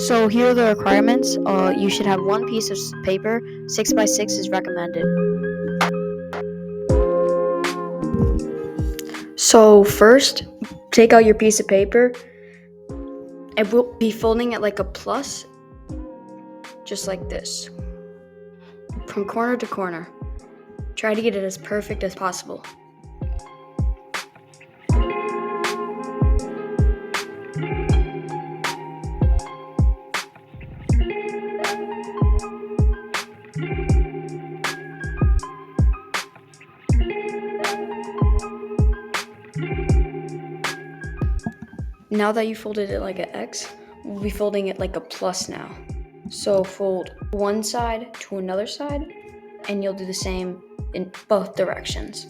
So here are the requirements. You should have one piece of paper. 6x6 is recommended. So first, take out your piece of paper. And we'll be folding it like a plus, just like this, from corner to corner. Try to get it as perfect as possible. Now that you folded it like an X, we'll be folding it like a plus now. So fold one side to another side, and you'll do the same in both directions.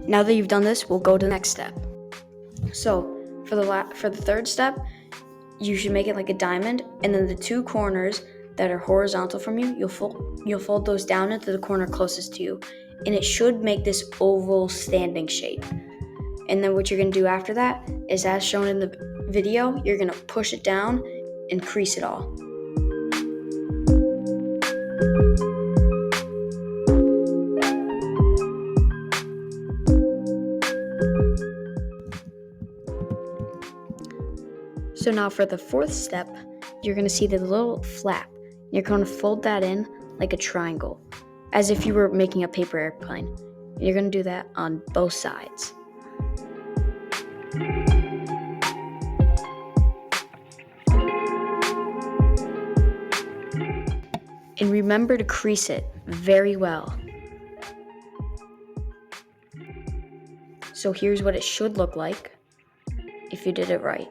Now that you've done this, we'll go to the next step. So for the third step, you should make it like a diamond, and then the two corners that are horizontal from you, you'll fold those down into the corner closest to you, and it should make this oval standing shape. And then what you're gonna do after that is, as shown in the video, you're gonna push it down and crease it all. So now for the fourth step, you're going to see the little flap. You're going to fold that in like a triangle, as if you were making a paper airplane. You're going to do that on both sides. And remember to crease it very well. So here's what it should look like if you did it right.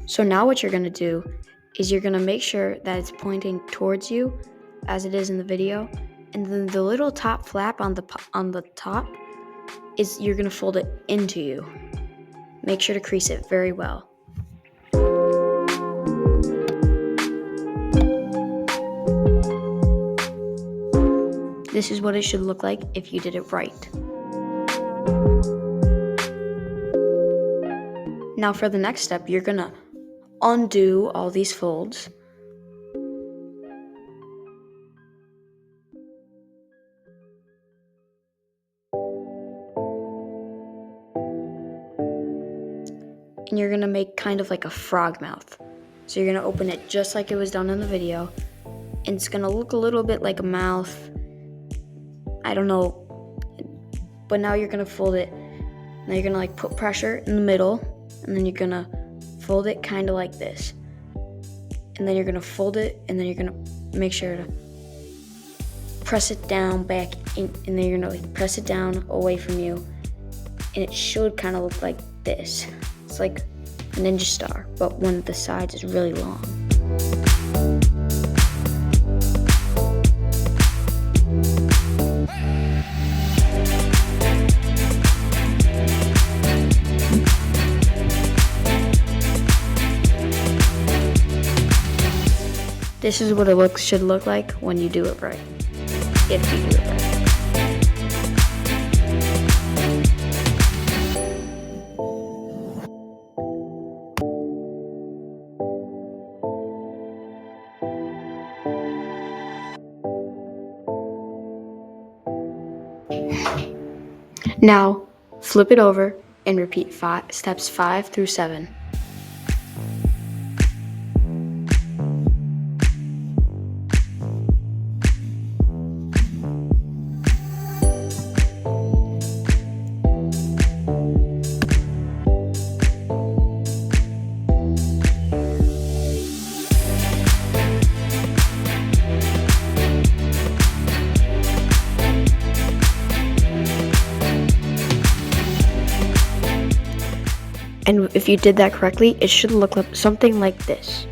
So now what you're going to do is you're going to make sure that it's pointing towards you as it is in the video, and then the little top flap on the top is, you're going to fold it into you. Make sure to crease it very well. This is what it should look like if you did it right. Now for the next step, you're gonna undo all these folds. And you're gonna make kind of like a frog mouth. So you're gonna open it just like it was done in the video, and it's gonna look a little bit like a mouth. I don't know, but now you're gonna fold it. Now you're gonna like put pressure in the middle, and then you're gonna fold it kind of like this. And then you're gonna fold it, and then you're gonna make sure to press it down back in, and then you're gonna like press it down away from you. And it should kind of look like this. It's like a ninja star, but one of the sides is really long. This is what it should look like when you do it right, if you do it right. Now, flip it over and repeat steps 5 through 7. And if you did that correctly, it should look like something like this.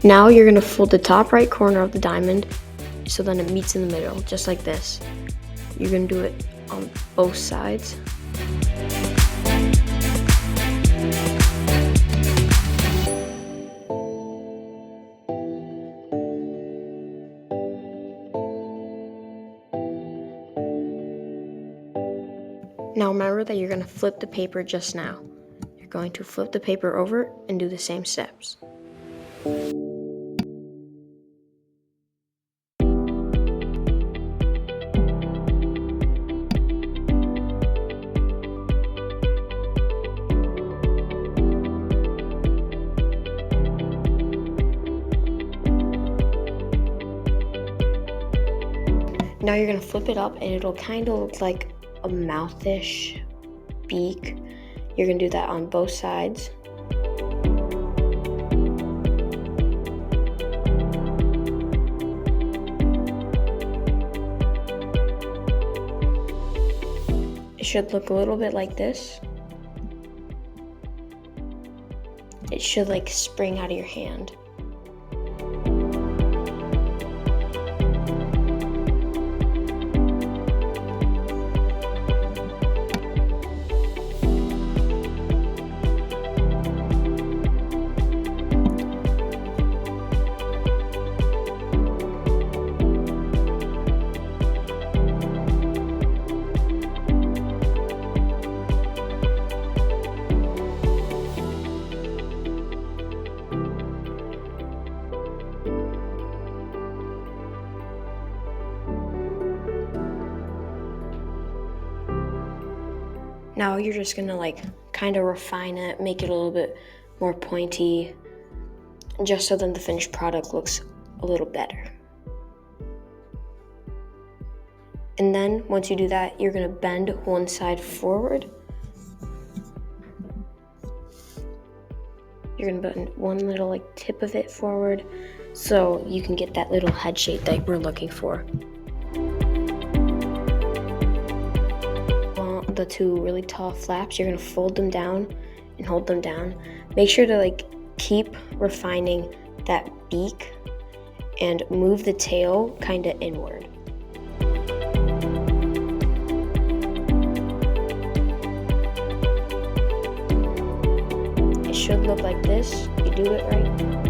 Now you're gonna fold the top right corner of the diamond so then it meets in the middle, just like this. You're gonna do it on both sides. Now remember that you're gonna flip the paper just now. You're going to flip the paper over and do the same steps. Now you're gonna flip it up and it'll kind of look like a mouthish beak. You're gonna do that on both sides. It should look a little bit like this. It should like spring out of your hand. Now you're just gonna like kind of refine it, make it a little bit more pointy, just so then the finished product looks a little better. And then once you do that, you're gonna bend one side forward. You're gonna bend one little like tip of it forward so you can get that little head shape that we're looking for. The two really tall flaps, you're gonna fold them down and hold them down. Make sure to like keep refining that beak and move the tail kind of inward. It should look like this. You do it right.